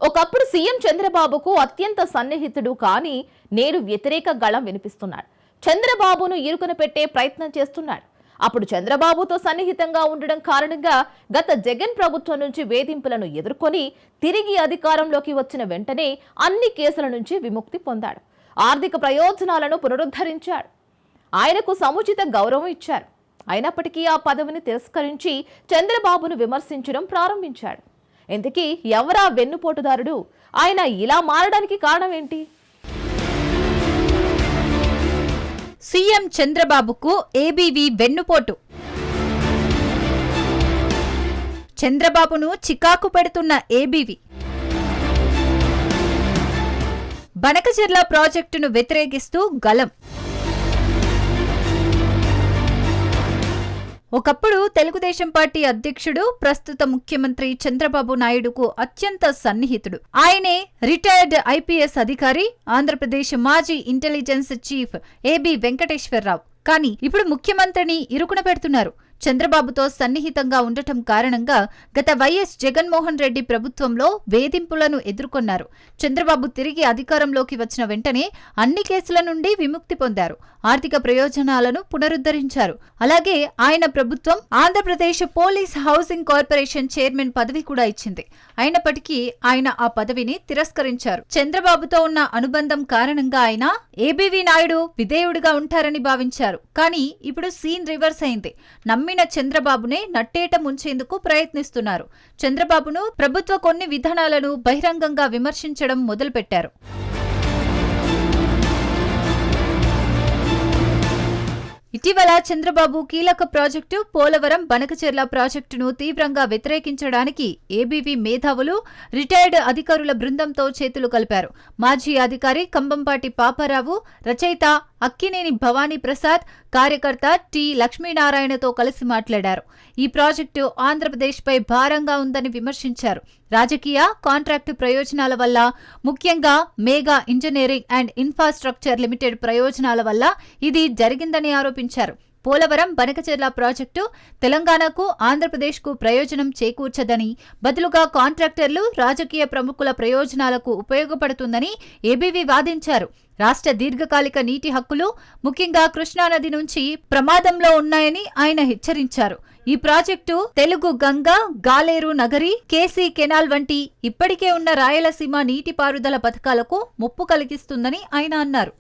ఒకప్పుడు సీఎం చంద్రబాబుకు అత్యంత సన్నిహితుడు కానీ నేడు వ్యతిరేక గళం వినిపిస్తున్నాడు. చంద్రబాబును ఇరుకున పెట్టే ప్రయత్నం చేస్తున్నాడు. అప్పుడు చంద్రబాబుతో సన్నిహితంగా ఉండడం కారణంగా గత జగన్ ప్రభుత్వం నుంచి వేధింపులను ఎదుర్కొని తిరిగి అధికారంలోకి వచ్చిన వెంటనే అన్ని కేసుల నుంచి విముక్తి పొందాడు. ఆర్థిక ప్రయోజనాలను పునరుద్ధరించాడు. ఆయనకు సముచిత గౌరవం ఇచ్చారు. అయినప్పటికీ ఆ పదవిని తిరస్కరించి చంద్రబాబును విమర్శించడం ప్రారంభించాడు. ఇంతకీ ఎవరా వెన్నుపోటుదారుడు? ఆయన ఇలా మారడానికి కారణం ఏంటి? సీఎం చంద్రబాబుకు ఏబీవీ వెన్నుపోటు. చంద్రబాబును చికాకు పెడుతున్న ఏబీవీ బనకచెర్ల ప్రాజెక్టును వ్యతిరేకిస్తూ గలం. ఒకప్పుడు తెలుగుదేశం పార్టీ అధ్యక్షుడు, ప్రస్తుత ముఖ్యమంత్రి చంద్రబాబు నాయుడుకు అత్యంత సన్నిహితుడు. ఆయనే రిటైర్డ్ ఐపీఎస్ అధికారి, ఆంధ్రప్రదేశ్ మాజీ ఇంటెలిజెన్స్ చీఫ్ ఏబీ వెంకటేశ్వరరావు. కానీ ఇప్పుడు ముఖ్యమంత్రిని ఇరుకున పెడుతున్నారు. చంద్రబాబుతో సన్నిహితంగా ఉండటం కారణంగా గత వైఎస్ జగన్మోహన్ రెడ్డి ప్రభుత్వంలో వేధింపులను ఎదుర్కొన్నారు. చంద్రబాబు తిరిగి అధికారంలోకి వచ్చిన వెంటనే అన్ని కేసుల నుండి విముక్తి పొందారు. ఆర్థిక ప్రయోజనాలను పునరుద్ధరించారు. అలాగే ఆయన ప్రభుత్వం Andhra Pradesh police housing corporation chairman పదవి కూడా ఇచ్చింది. అయినప్పటికీ ఆయన ఆ పదవిని తిరస్కరించారు. చంద్రబాబుతో ఉన్న అనుబంధం కారణంగా ఆయన ఏబీవీ నాయుడు విధేయుడిగా ఉంటారని భావించారు. కానీ ఇప్పుడు సీన్ రివర్స్ అయింది. నమ్మిన చంద్రబాబునే నట్టేట ముంచేందుకు ప్రయత్నిస్తున్నారు. చంద్రబాబును ప్రభుత్వ కొన్ని విధానాలను బహిరంగంగా విమర్శించడం మొదలుపెట్టారు. ఇటీవల చంద్రబాబు కీలక ప్రాజెక్టు పోలవరం బనకచెర్ల ప్రాజెక్టును తీవ్రంగా వ్యతిరేకించడానికి ఏబీవీ మేధావులు, రిటైర్డ్ అధికారుల బృందంతో చేతులు కలిపారు. మాజీ అధికారి కంబంపాటి పాపారావు, రచయిత అక్కినేని భవానీ ప్రసాద్, కార్యకర్త టి లక్ష్మీనారాయణతో కలిసి మాట్లాడారు. ఈ ప్రాజెక్టు ఆంధ్రప్రదేశ్పై భారంగా ఉందని విమర్శించారు. రాజకీయ, కాంట్రాక్టు ప్రయోజనాల వల్ల, ముఖ్యంగా Megha engineering and infrastructure limited ప్రయోజనాల వల్ల ఇది జరిగిందని ఆరోపించారు. పోలవరం బనకచెర్ల ప్రాజెక్టు తెలంగాణకు, ఆంధ్రప్రదేశ్కు ప్రయోజనం చేకూర్చదని, బదులుగా కాంట్రాక్టర్లు, రాజకీయ ప్రముఖుల ప్రయోజనాలకు ఉపయోగపడుతుందని ఏబీవీ వాదించారు. రాష్ట్ర దీర్ఘకాలిక నీటి హక్కులు, ముఖ్యంగా కృష్ణానది నుంచి ప్రమాదంలో ఉన్నాయని ఆయన హెచ్చరించారు. ఈ project Telugu Ganga, Galeru Nagari, KC canal వంటి ఇప్పటికే ఉన్న రాయలసీమ నీటిపారుదల పథకాలకు ముప్పు కలిగిస్తుందని ఆయన అన్నారు.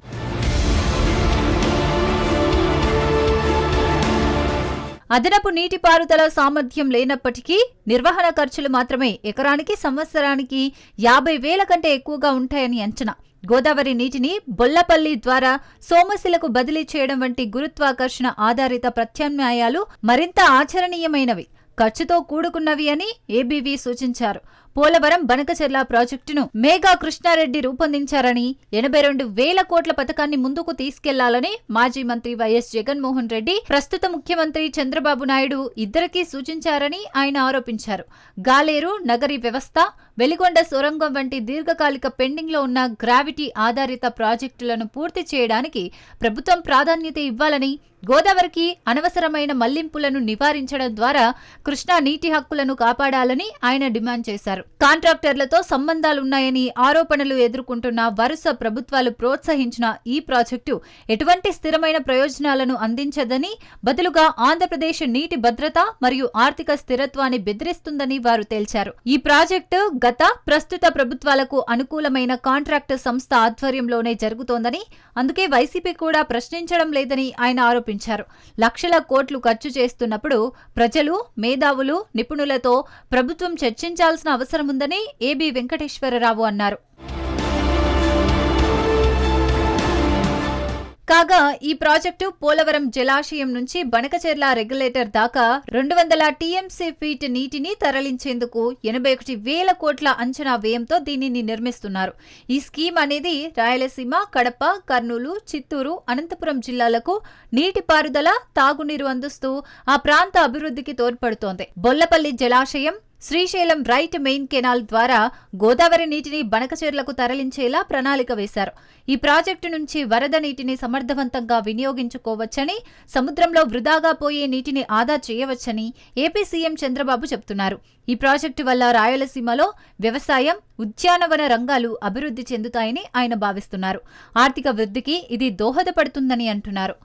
అదనపు నీటిపారుదల సామర్థ్యం లేనప్పటికీ నిర్వహణ ఖర్చులు మాత్రమే ఎకరానికి సంవత్సరానికి 50,000 కంటే ఎక్కువగా ఉంటాయని అంచనా. గోదావరి నీటిని బొల్లపల్లి ద్వారా సోమశిలకు బదిలీ చేయడం వంటి గురుత్వాకర్షణ ఆధారిత ప్రత్యామ్నాయాలు మరింత ఆచరణీయమైనవి, ఖర్చుతో కూడుకున్నవి అని ఏబీవీ సూచించారు. పోలవరం బనకచెర్ల ప్రాజెక్టును మేఘా కృష్ణారెడ్డి రూపొందించారని, 82,000 కోట్ల పథకాన్ని ముందుకు తీసుకెళ్లాలని మాజీ మంత్రి వైఎస్ జగన్మోహన్ రెడ్డి, ప్రస్తుత ముఖ్యమంత్రి చంద్రబాబు నాయుడు ఇద్దరికీ సూచించారని ఆయన ఆరోపించారు. గాలేరు నగరి వ్యవస్థ, వెలిగొండ సొరంగం వంటి దీర్ఘకాలిక పెండింగ్లో ఉన్న గ్రావిటీ ఆధారిత ప్రాజెక్టులను పూర్తి చేయడానికి ప్రభుత్వం ప్రాధాన్యత ఇవ్వాలని, గోదావరికి అనవసరమైన మళ్లింపులను నివారించడం ద్వారా కృష్ణా నీటి హక్కులను కాపాడాలని ఆయన డిమాండ్ చేశారు. కాంట్రాక్టర్లతో సంబంధాలున్నాయని ఆరోపణలు ఎదుర్కొంటున్న వరుస ప్రభుత్వాలు ప్రోత్సహించిన ఈ ప్రాజెక్టు ఎటువంటి స్థిరమైన ప్రయోజనాలను అందించదని, బదులుగా ఆంధ్రప్రదేశ్ నీటి భద్రత మరియు ఆర్థిక స్థిరత్వాన్ని బెదిరిస్తుందని వారు తేల్చారు. ఈ ప్రాజెక్టు గత, ప్రస్తుత ప్రభుత్వాలకు అనుకూలమైన కాంట్రాక్టు సంస్థ ఆధ్వర్యంలోనే జరుగుతోందని, అందుకే వైసీపీ కూడా ప్రశ్నించడం లేదని ఆయన ఆరోపించారు. లక్షల కోట్లు ఖర్చు చేస్తున్నప్పుడు ప్రజలు, మేధావులు, నిపుణులతో ప్రభుత్వం చర్చించాల్సిన అవసరం ఉందని ఏబీ వెంకటేశ్వరరావు అన్నారు. కాగా ఈ ప్రాజెక్టు పోలవరం జలాశయం నుంచి బనకచెర్ల రెగ్యులేటర్ దాకా 200 టీఎంసీ ఫీట్ నీటిని తరలించేందుకు 81,000 కోట్ల అంచనా వ్యయంతో దీనిని నిర్మిస్తున్నారు. ఈ స్కీమ్ అనేది రాయలసీమ, కడప, కర్నూలు, చిత్తూరు, అనంతపురం జిల్లాలకు నీటిపారుదల, తాగునీరు అందిస్తూ ఆ ప్రాంత అభివృద్ధికి తోడ్పడుతోంది. బొల్లపల్లి జలాశయం, శ్రీశైలం రైట్ మెయిన్ కెనాల్ ద్వారా గోదావరి నీటిని బనకచెర్లకు తరలించేలా ప్రణాళిక వేశారు. ఈ ప్రాజెక్టు నుంచి వరద నీటిని సమర్థవంతంగా వినియోగించుకోవచ్చని, సముద్రంలో వృధాగా పోయే నీటిని ఆదా చేయవచ్చని ఏపీ సీఎం చంద్రబాబు చెబుతున్నారు. ఈ ప్రాజెక్టు వల్ల రాయలసీమలో వ్యవసాయం, ఉద్యానవన రంగాలు అభివృద్ధి చెందుతాయని ఆయన భావిస్తున్నారు. ఆర్థిక వృద్ధికి ఇది దోహదపడుతుందని అంటున్నారు.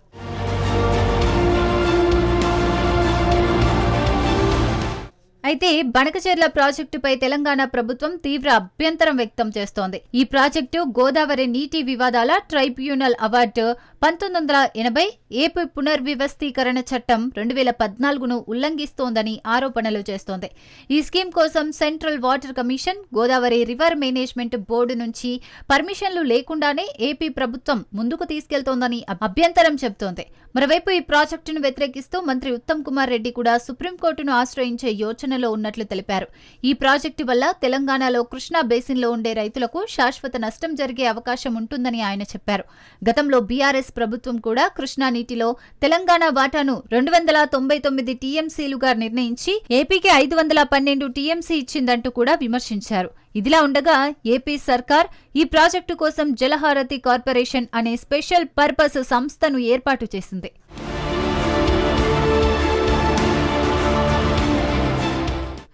అయితే బనకచెర్ల ప్రాజెక్టుపై తెలంగాణ ప్రభుత్వం తీవ్ర అభ్యంతరం వ్యక్తం చేస్తోంది. ఈ ప్రాజెక్టు గోదావరి నీటి వివాదాల ట్రైబ్యునల్ అవార్డు 1980 ఏపీ పునర్వ్యవస్థీకరణ చట్టం 2014ను ఉల్లంఘిస్తోందని ఆరోపణలు చేస్తోంది. ఈ స్కీమ్ కోసం central water commission, Godavari river management board నుంచి పర్మిషన్లు లేకుండానే ఏపీ ప్రభుత్వం ముందుకు తీసుకెళ్తోందని అభ్యంతరం చెబుతోంది. మరోవైపు ఈ ప్రాజెక్టును వ్యతిరేకిస్తూ మంత్రి ఉత్తమ్ కుమార్ రెడ్డి కూడా సుప్రీంకోర్టును ఆశ్రయించే యోచనలో ఉన్నట్లు తెలిపారు. ఈ ప్రాజెక్టు వల్ల తెలంగాణలో కృష్ణా బేసిన్లో ఉండే రైతులకు శాశ్వత నష్టం జరిగే అవకాశం ఉంటుందని ఆయన చెప్పారు. గతంలో బీఆర్ఎస్ ప్రభుత్వం కూడా కృష్ణా నీటిలో తెలంగాణ వాటాను 299 టీఎంసీలుగా నిర్ణయించి ఏపీకి 512 టీఎంసీ ఇచ్చిందంటూ కూడా విమర్శించారు. ఇదిలా ఉండగా ఏపీ సర్కార్ ఈ ప్రాజెక్టు కోసం జలహారతి కార్పొరేషన్ అనే స్పెషల్ పర్పస్ సంస్థను ఏర్పాటు చేసింది.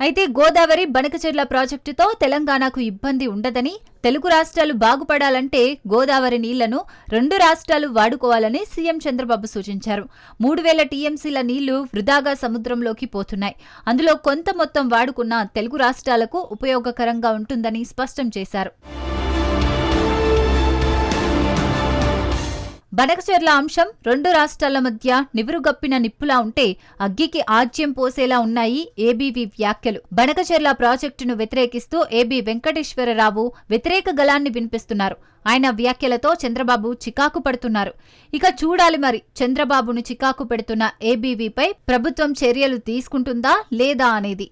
అయితే గోదావరి బనకచెర్ల ప్రాజెక్టుతో తెలంగాణకు ఇబ్బంది ఉండదని, తెలుగు రాష్ట్రాలు బాగుపడాలంటే గోదావరి నీళ్లను 2 రాష్ట్రాలు వాడుకోవాలని సీఎం చంద్రబాబు సూచించారు. 3000 టీఎంసీల నీళ్లు వృధాగా సముద్రంలోకి పోతున్నాయి. అందులో కొంత మొత్తం వాడుకున్న తెలుగు రాష్ట్రాలకు ఉపయోగకరంగా ఉంటుందని స్పష్టం చేశారు. బనకచెర్ల అంశం 2 రాష్ట్రాల మధ్య నివురుగప్పిన నిప్పులా ఉంటే అగ్గికి ఆజ్యం పోసేలా ఉన్నాయి ఏబీవీ వ్యాఖ్యలు. బనకచెర్ల ప్రాజెక్టును వ్యతిరేకిస్తూ ఏబీ వెంకటేశ్వరరావు వ్యతిరేక గళాన్ని వినిపిస్తున్నారు. ఆయన వ్యాఖ్యలతో చంద్రబాబు చికాకు పడుతున్నారు. ఇక చూడాలి మరి చంద్రబాబును చికాకు పెడుతున్న ఏబీవీపై ప్రభుత్వం చర్యలు తీసుకుంటుందా లేదా అనేది.